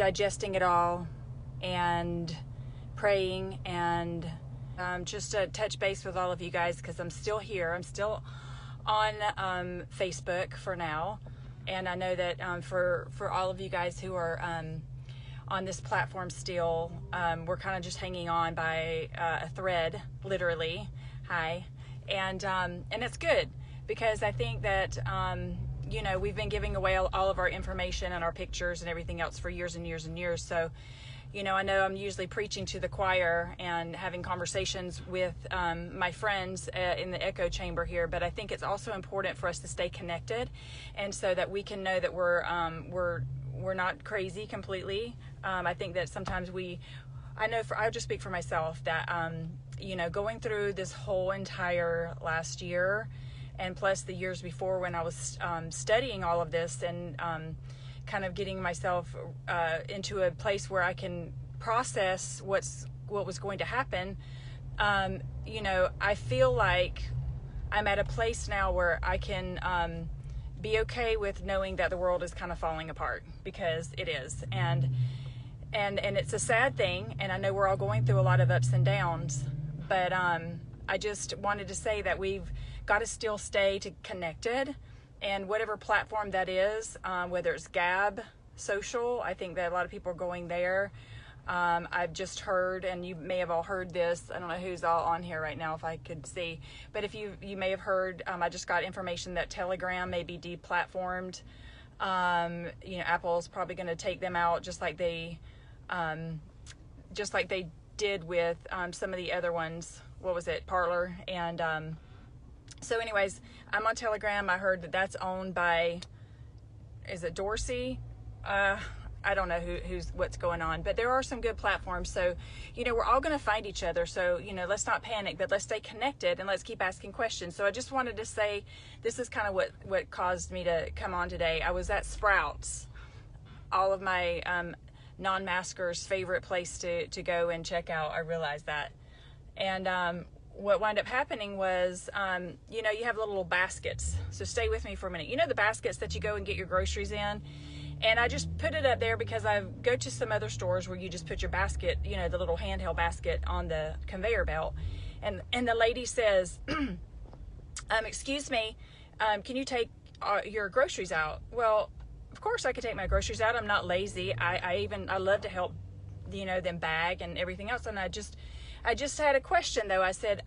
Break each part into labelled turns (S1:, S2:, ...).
S1: digesting it all and praying and just to touch base with all of you guys, because I'm still here. I'm still on Facebook for now, and I know that for all of you guys who are on this platform still, we're kind of just hanging on by a thread, literally. Hi. And it's good, because I think that you know, we've been giving away all of our information and our pictures and everything else for years and years and years. So, you know, I know I'm usually preaching to the choir and having conversations with my friends in the echo chamber here, but I think it's also important for us to stay connected, and so that we can know that we're not crazy completely. I think that sometimes I'll just speak for myself, that you know, going through this whole entire last year, and plus the years before when I was studying all of this and kind of getting myself into a place where I can process what was going to happen, you know, I feel like I'm at a place now where I can be okay with knowing that the world is kind of falling apart, because it is, and it's a sad thing, and I know we're all going through a lot of ups and downs, but I just wanted to say that we've got to still stay connected. And whatever platform that is, whether it's Gab, social, I think that a lot of people are going there. I've just heard, and you may have all heard this, I don't know who's all on here right now if I could see, but if you may have heard, I just got information that Telegram may be deplatformed. You know, Apple's probably going to take them out, just like they did with some of the other ones. What was it? Parler. And so anyways, I'm on Telegram. I heard that that's owned by, is it Dorsey? I don't know what's going on, but there are some good platforms. So, you know, we're all going to find each other. So, you know, let's not panic, but let's stay connected and let's keep asking questions. So I just wanted to say, this is kind of what caused me to come on today. I was at Sprouts, all of my non-maskers' favorite place to go and check out. I realized that. And what wound up happening was, you know, you have little baskets. So stay with me for a minute. You know the baskets that you go and get your groceries in? And I just put it up there because I go to some other stores where you just put your basket, you know, the little handheld basket on the conveyor belt. And the lady says, excuse me, can you take your groceries out? Well, of course I could take my groceries out. I'm not lazy. I love to help, you know, them bag and everything else. And I just had a question though. I said,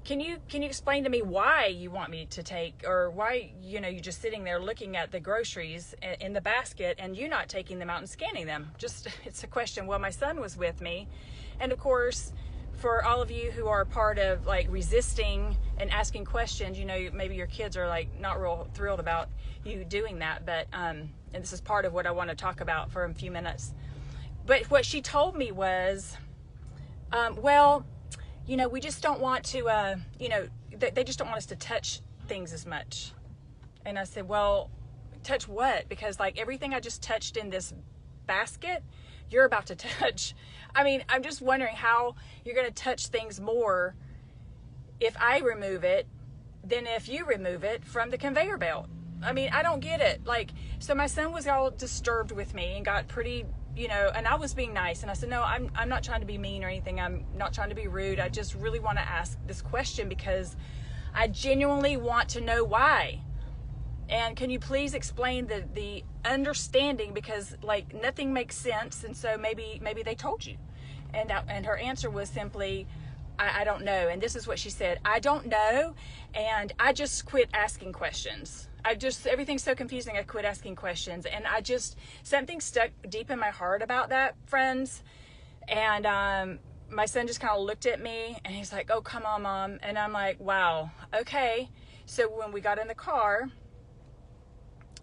S1: can you explain to me why you want me to take, or why, you know, you're just sitting there looking at the groceries in the basket and you not taking them out and scanning them? Just, it's a question. Well, my son was with me. And of course, for all of you who are part of like resisting and asking questions, you know, maybe your kids are like not real thrilled about you doing that, but, and this is part of what I want to talk about for a few minutes. But what she told me was, well, you know, we just don't want to, you know, they just don't want us to touch things as much. And I said, well, touch what? Because like everything I just touched in this basket, you're about to touch. I mean, I'm just wondering how you're going to touch things more if I remove it than if you remove it from the conveyor belt. I mean, I don't get it. Like, so my son was all disturbed with me and got pretty, you know, and I was being nice. And I said, no, I'm not trying to be mean or anything. I'm not trying to be rude. I just really want to ask this question because I genuinely want to know why. And can you please explain the understanding, because like nothing makes sense. And so maybe they told you. And her answer was simply, I don't know. And this is what she said: I don't know. And I just quit asking questions. Everything's so confusing. I quit asking questions. And something stuck deep in my heart about that, friends. And my son just kind of looked at me and he's like, oh, come on, Mom. And I'm like, wow, okay. So when we got in the car,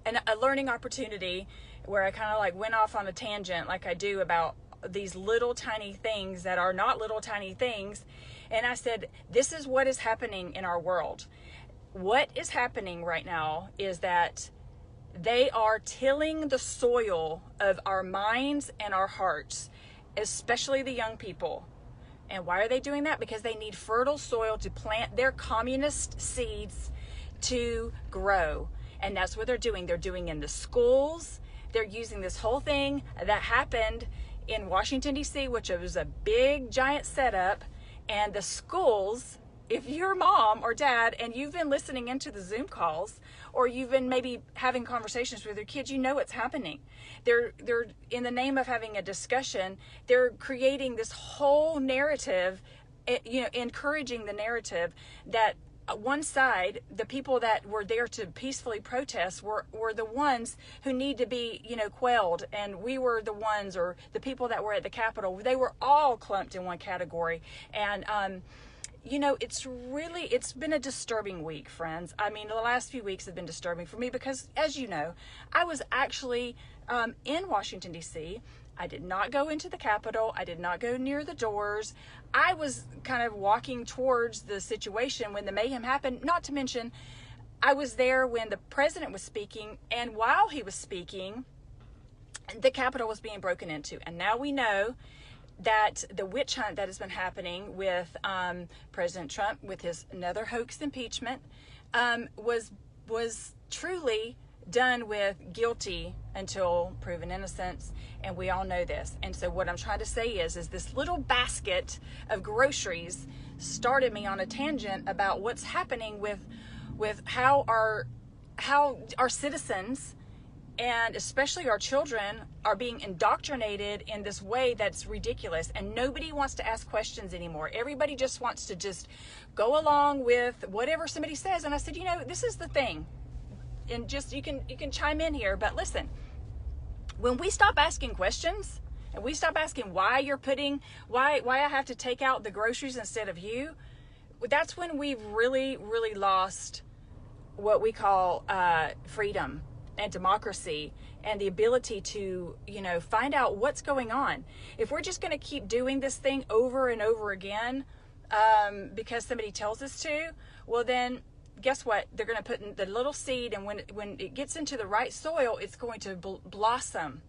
S1: and a learning opportunity where I kind of like went off on a tangent like I do about these little tiny things that are not little tiny things. And I said, this is what is happening in our world. What is happening right now is that they are tilling the soil of our minds and our hearts, especially the young people. And why are they doing that? Because they need fertile soil to plant their communist seeds to grow. And that's what they're doing. They're doing in the schools. they're using this whole thing that happened in Washington, D.C., which was a big, giant setup, and the schools, if you're mom or dad and you've been listening into the Zoom calls, or you've been maybe having conversations with your kids, you know what's happening. They're in the name of having a discussion, they're creating this whole narrative, encouraging the narrative that one side, the people that were there to peacefully protest were the ones who need to be, quelled. And we were the ones, or the people that were at the Capitol, they were all clumped in one category. And, it's been a disturbing week, friends. I mean, the last few weeks have been disturbing for me because, as you know, I was actually in Washington, D.C. I did not go into the Capitol. I did not go near the doors. I was kind of walking towards the situation when the mayhem happened, not to mention I was there when the president was speaking, and while he was speaking, the Capitol was being broken into. And now we know that the witch hunt that has been happening with President Trump, with his another hoax impeachment, was truly done with guilty until proven innocence, and we all know this. And so what I'm trying to say is this little basket of groceries started me on a tangent about what's happening with how our citizens, and especially our children, are being indoctrinated in this way that's ridiculous, and nobody wants to ask questions anymore. Everybody just wants to just go along with whatever somebody says. And I said, this is the thing, and just you can chime in here, but listen, when we stop asking questions and we stop asking why I have to take out the groceries instead of you, that's when we've really, really lost what we call freedom and democracy and the ability to, find out what's going on. If we're just going to keep doing this thing over and over again because somebody tells us to, well then, guess what? They're going to put in the little seed, and when it gets into the right soil, it's going to blossom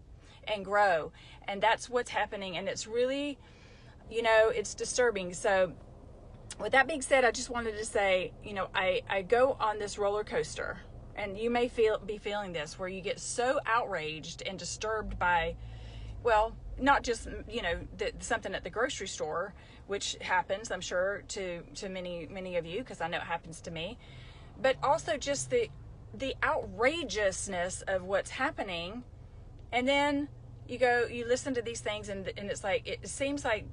S1: and grow. And that's what's happening. And it's really, it's disturbing. So with that being said, I just wanted to say, I go on this roller coaster, and you may be feeling this, where you get so outraged and disturbed by, well, not just, something at the grocery store, which happens, I'm sure, to many, many of you, because I know it happens to me, but also just the outrageousness of what's happening. And then you listen to these things, and it's like, it seems like,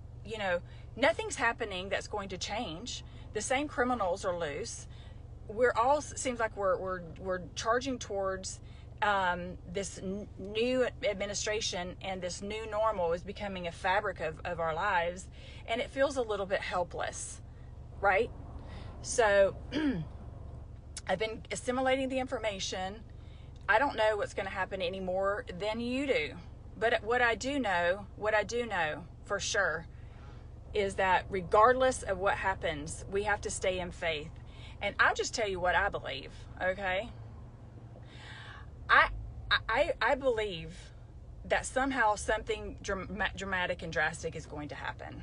S1: nothing's happening that's going to change. The same criminals are loose. Seems like we're charging towards this new administration, and this new normal is becoming a fabric of our lives, and it feels a little bit helpless, right? So I've been assimilating the information. I don't know what's going to happen any more than you do, but what I do know for sure is that regardless of what happens, we have to stay in faith. And I'll just tell you what I believe, okay? I believe that somehow something dramatic and drastic is going to happen.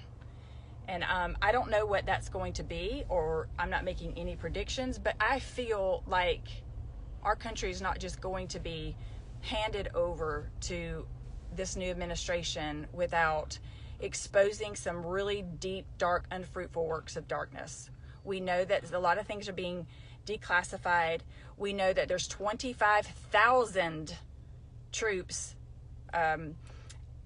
S1: And I don't know what that's going to be, or I'm not making any predictions, but I feel like our country is not just going to be handed over to this new administration without exposing some really deep, dark, unfruitful works of darkness. We know that a lot of things are being declassified. We know that there's 25,000 troops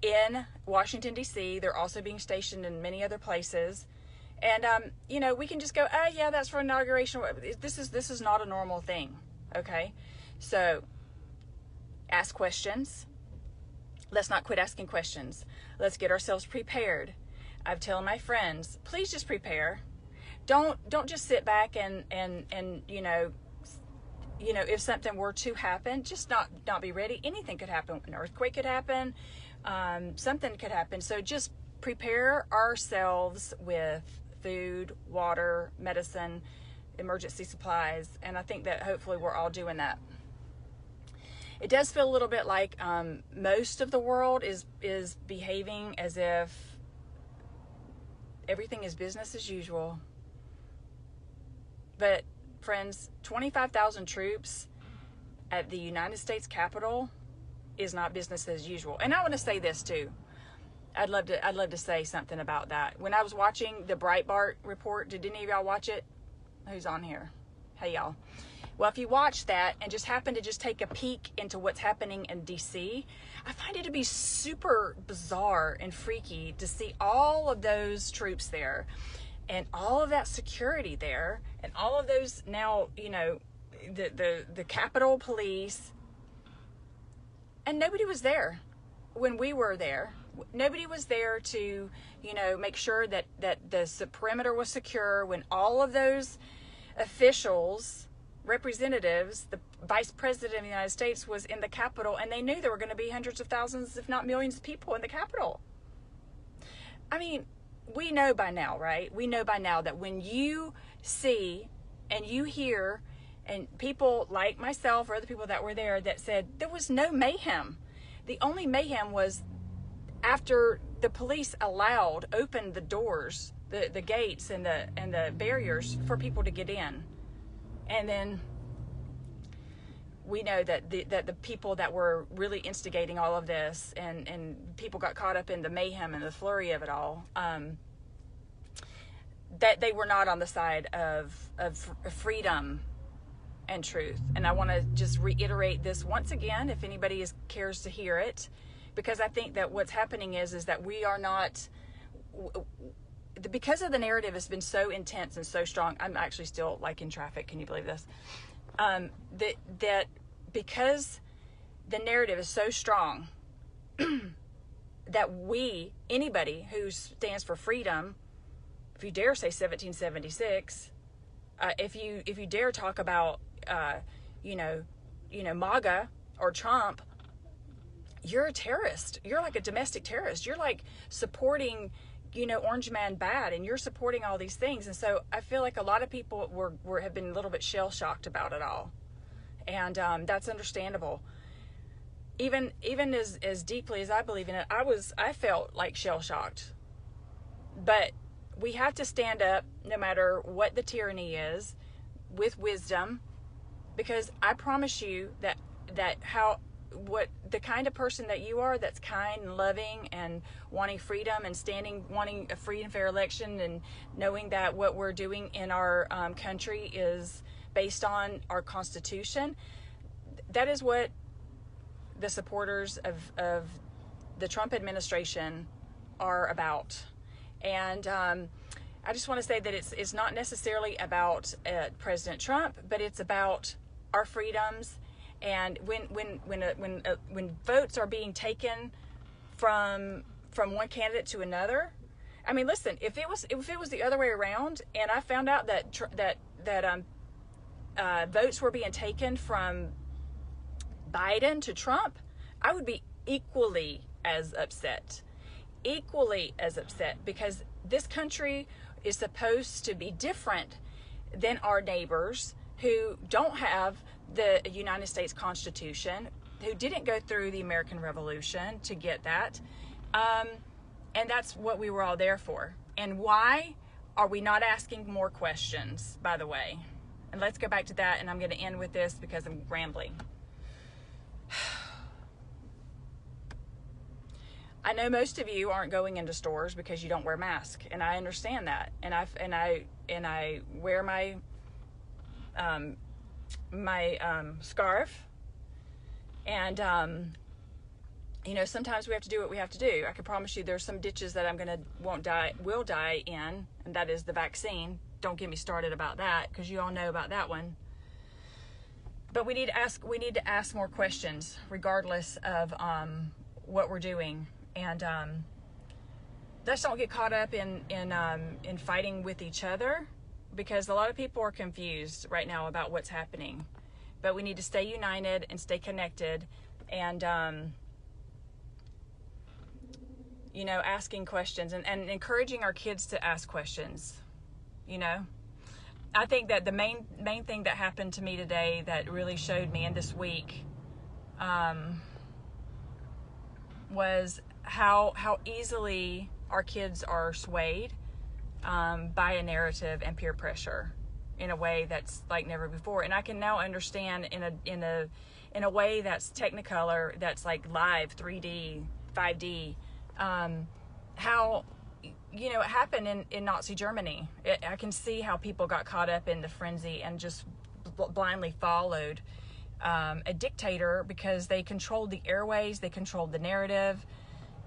S1: in Washington, D.C. They're also being stationed in many other places. And, we can just go, oh, yeah, that's for inauguration. This is not a normal thing, okay? So ask questions. Let's not quit asking questions. Let's get ourselves prepared. I've told my friends, please just prepare. Don't just sit back and if something were to happen, just not be ready. Anything could happen. An earthquake could happen. Something could happen. So just prepare ourselves with food, water, medicine, emergency supplies. And I think that hopefully we're all doing that. It does feel a little bit like most of the world is behaving as if everything is business as usual. But friends, 25,000 troops at the United States Capitol, is not business as usual. And I want to say this too. I'd love to say something about that. When I was watching the Breitbart report, did any of y'all watch it? Who's on here? Hey y'all. Well, if you watch that and just happen to just take a peek into what's happening in DC, I find it to be super bizarre and freaky to see all of those troops there and all of that security there and all of those now, the Capitol Police, and nobody was there when we were there. Nobody was there to, make sure that the perimeter was secure when all of those officials, representatives, the vice president of the United States was in the Capitol, and they knew there were going to be hundreds of thousands, if not millions of people in the Capitol. I mean, we know by now, right? We know by now that when you see and you hear, and people like myself or other people that were there that said there was no mayhem. The only mayhem was after the police opened the doors, the gates and the barriers for people to get in. And then we know that the people that were really instigating all of this and people got caught up in the mayhem and the flurry of it all, that they were not on the side of freedom and truth. And I want to just reiterate this once again, if anybody cares to hear it, because I think that what's happening is that we are not, because of the narrative has been so intense and so strong. I'm actually still like in traffic. Can you believe this? That because the narrative is so strong that anybody who stands for freedom, if you dare say 1776, if you dare talk about MAGA or Trump, you're a terrorist. You're like a domestic terrorist. You're like supporting, Orange Man bad, and you're supporting all these things. And so I feel like a lot of people have been a little bit shell shocked about it all, and that's understandable. Even as deeply as I believe in it, I felt like shell shocked. But we have to stand up, no matter what the tyranny is, with wisdom, because I promise you that what the kind of person that you are, that's kind and loving and wanting freedom and wanting a free and fair election, and knowing that what we're doing in our country is based on our Constitution, that is what the supporters of the Trump administration are about. And I just want to say that it's not necessarily about President Trump, but it's about our freedoms. And when votes are being taken from one candidate to another, I mean, listen, if it was the other way around, and I found out that votes were being taken from Biden to Trump, I would be equally as upset, because this country is supposed to be different than our neighbors who don't have the United States Constitution, who didn't go through the American Revolution to get that. And that's what we were all there for. And why are we not asking more questions, by the way? And let's go back to that, and I'm going to end with this because I'm rambling. I know most of you aren't going into stores because you don't wear masks, and I understand that. And I wear my scarf, and sometimes we have to do what we have to do. I can promise you there's some ditches that will die in, and that is the vaccine. Don't get me started about that, because you all know about that one. But we need to ask more questions regardless of what we're doing. And let's don't get caught up in fighting with each other, because a lot of people are confused right now about what's happening. But we need to stay united and stay connected, and asking questions and encouraging our kids to ask questions. I think that the main thing that happened to me today that really showed me in this week was how easily our kids are swayed by a narrative and peer pressure. in a way that's like never before. And I can now understand in a way that's Technicolor, that's like live 3D, 5D, how, you know, it happened in Nazi Germany. I can see how people got caught up in the frenzy and just blindly followed a dictator because they controlled the airways, they controlled the narrative,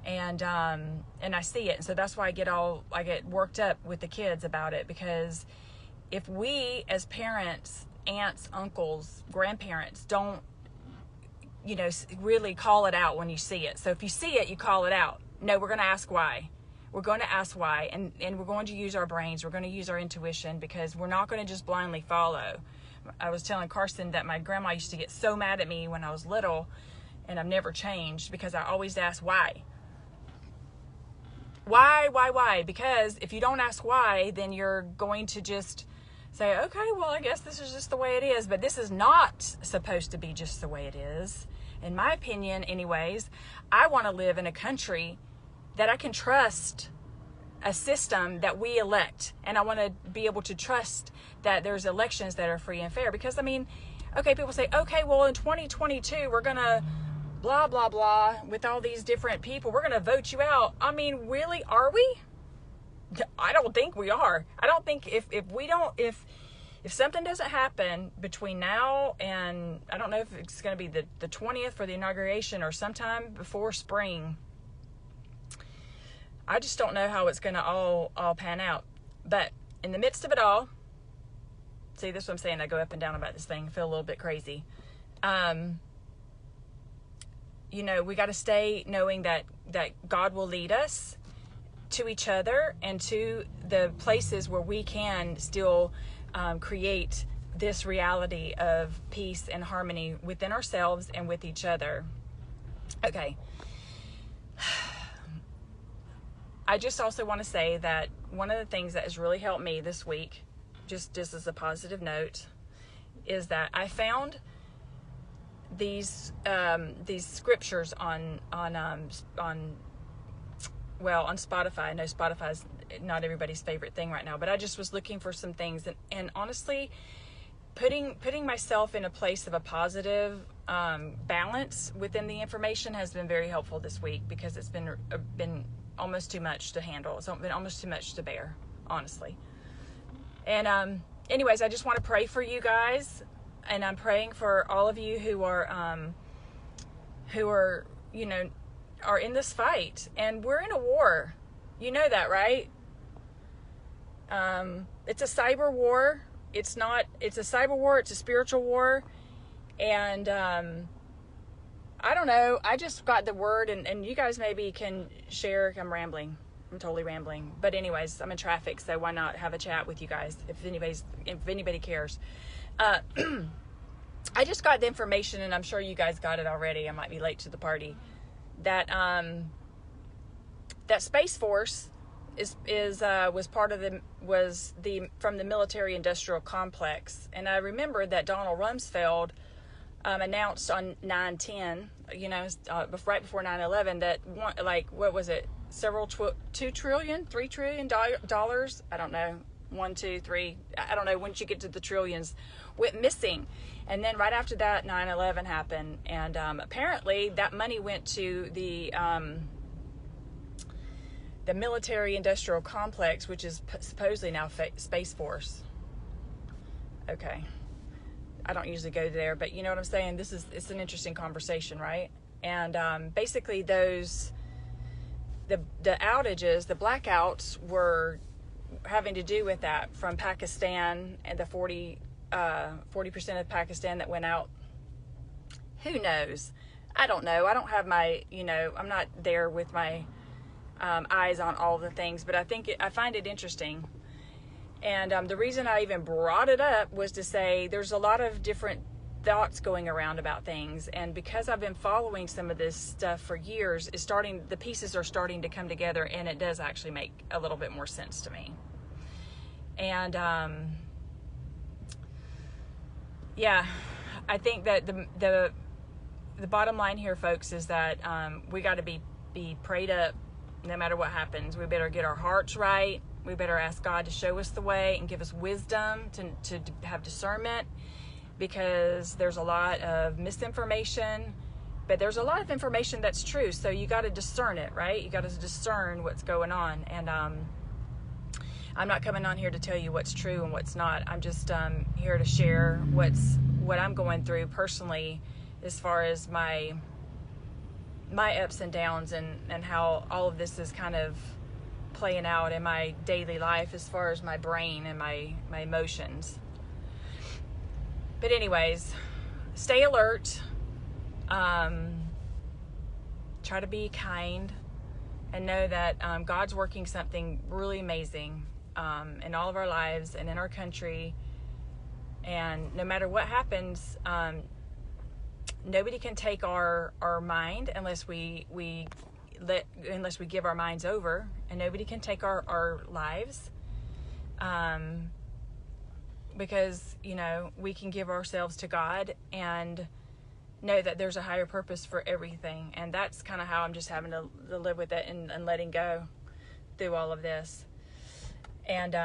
S1: and I see it. And so that's why I get worked up with the kids about it, because if we as parents, aunts, uncles, grandparents don't, you know, really call it out when you see it. So if you see it, you call it out. No, we're going to ask why. We're going to ask why, and we're going to use our brains. We're going to use our intuition, because we're not going to just blindly follow. I was telling Carson that my grandma used to get so mad at me when I was little, and I've never changed, because I always ask why. Why? Because if you don't ask why, then you're going to just say, okay, well, I guess this is just the way it is. But this is not supposed to be just the way it is. In my opinion, anyways, I want to live in a country that I can trust, a system that we elect. And I want to be able to trust that there's elections that are free and fair. Because, I mean, okay, people say, okay, well, in 2022, we're going to blah, blah, blah, with all these different people. We're going to vote you out. I mean, really, are we? I don't think we are. I don't think if something doesn't happen between now and, I don't know if it's going to be the 20th for the inauguration or sometime before spring, I just don't know how it's going to all pan out. But in the midst of it all, see, this is what I'm saying. I go up and down about this thing. I feel a little bit crazy. You know, we got to stay knowing that God will lead us to each other and to the places where we can still create this reality of peace and harmony within ourselves and with each other. Okay. I just also want to say that one of the things that has really helped me this week, just as a positive note, is that I found these scriptures on Spotify. I know Spotify's not everybody's favorite thing right now, but I just was looking for some things, and honestly, putting myself in a place of a positive balance within the information has been very helpful this week, because it's been almost too much to handle. It's been almost too much to bear, honestly. And anyways, I just want to pray for you guys, and I'm praying for all of you who are you know, are in this fight. And we're in a war. You know that, right? It's a cyber war. It's a cyber war. It's a spiritual war. And I don't know. I just got the word, and you guys maybe can share. I'm rambling. I'm totally rambling. But anyways, I'm in traffic, so why not have a chat with you guys if anybody cares. I just got the information, and I'm sure you guys got it already. I might be late to the party. That that Space Force was from the military industrial complex, and I remember that Donald Rumsfeld announced on 9/10, you know, right before 9/11, that what was it? $2 trillion, $3 trillion dollars. I don't know. 1, 2, 3. I don't know. Once you get to the trillions, went missing. And then right after that, 9/11 happened, and apparently that money went to the military industrial complex, which is supposedly now Space Force. Okay, I don't usually go there, but you know what I'm saying. It's an interesting conversation, right? And basically, the outages, the blackouts, were having to do with that from Pakistan, and the 40% of Pakistan that went out. Who knows? I don't know. I don't have my, I'm not there with my eyes on all the things, but I find it interesting. And the reason I even brought it up was to say there's a lot of different thoughts going around about things, and because I've been following some of this stuff for years, the pieces are starting to come together, and it does actually make a little bit more sense to me. And yeah, I think that the bottom line here, folks, is that we got to be prayed up no matter what happens. We better get our hearts right. We better ask God to show us the way and give us wisdom to have discernment, because there's a lot of misinformation, but there's a lot of information that's true. So you got to discern it, right? You got to discern what's going on. And I'm not coming on here to tell you what's true and what's not. I'm just here to share what I'm going through personally, as far as my ups and downs, and how all of this is kind of playing out in my daily life, as far as my brain and my emotions. But anyways, stay alert. Try to be kind, and know that God's working something really amazing in all of our lives and in our country. And no matter what happens, nobody can take our mind unless we give our minds over, and nobody can take our lives, because we can give ourselves to God and know that there's a higher purpose for everything. And that's kind of how I'm just having to live with it and letting go through all of this. And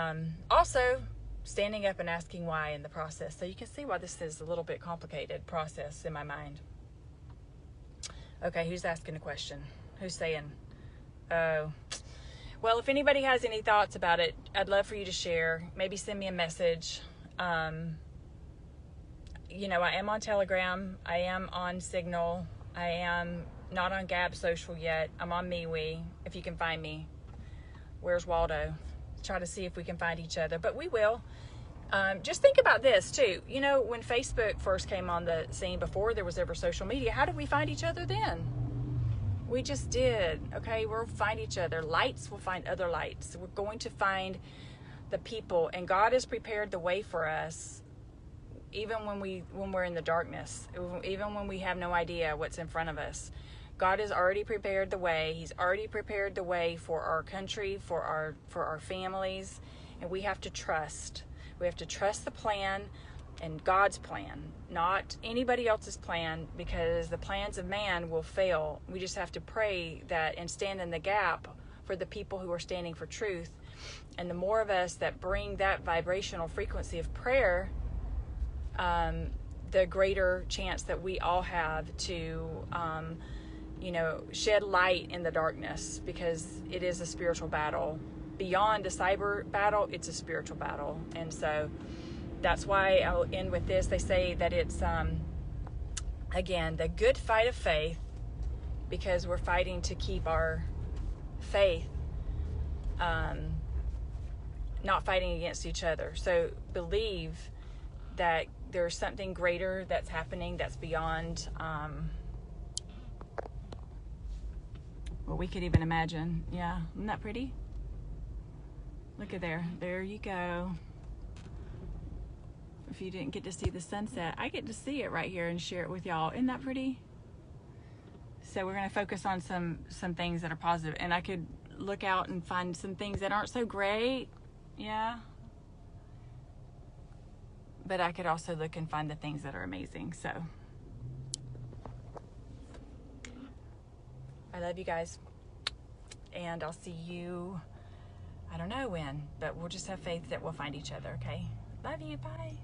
S1: also standing up and asking why in the process. So you can see why this is a little bit complicated process in my mind. Okay, who's asking a question? Who's saying, oh, well, if anybody has any thoughts about it, I'd love for you to share. Maybe send me a message. I am on Telegram. I am on Signal. I am not on Gab Social yet. I'm on MeWe, if you can find me. Where's Waldo? Try to see if we can find each other, but we will. Just think about this too. When Facebook first came on the scene, before there was ever social media, how did we find each other then? We just did. Okay, we'll find each other. Lights will find other lights. We're going to find the people, and God has prepared the way for us, even when we're in the darkness, even when we have no idea what's in front of us. God has already prepared the way. He's already prepared the way for our country, for our families, and we have to trust. We have to trust the plan and God's plan, not anybody else's plan, because the plans of man will fail. We just have to pray that and stand in the gap for the people who are standing for truth. And the more of us that bring that vibrational frequency of prayer, the greater chance that we all have to shed light in the darkness, because it is a spiritual battle. Beyond a cyber battle, it's a spiritual battle. And so that's why I'll end with this. They say that it's, again, the good fight of faith, because we're fighting to keep our faith, not fighting against each other. So believe that there's something greater that's happening that's beyond what we could even imagine. Yeah, isn't that pretty? Look at there. There you go. If you didn't get to see the sunset, I get to see it right here and share it with y'all. Isn't that pretty? So we're going to focus on some things that are positive. And I could look out and find some things that aren't so great. Yeah. But I could also look and find the things that are amazing. So I love you guys. And I'll see you, I don't know when, but we'll just have faith that we'll find each other, okay? Love you. Bye.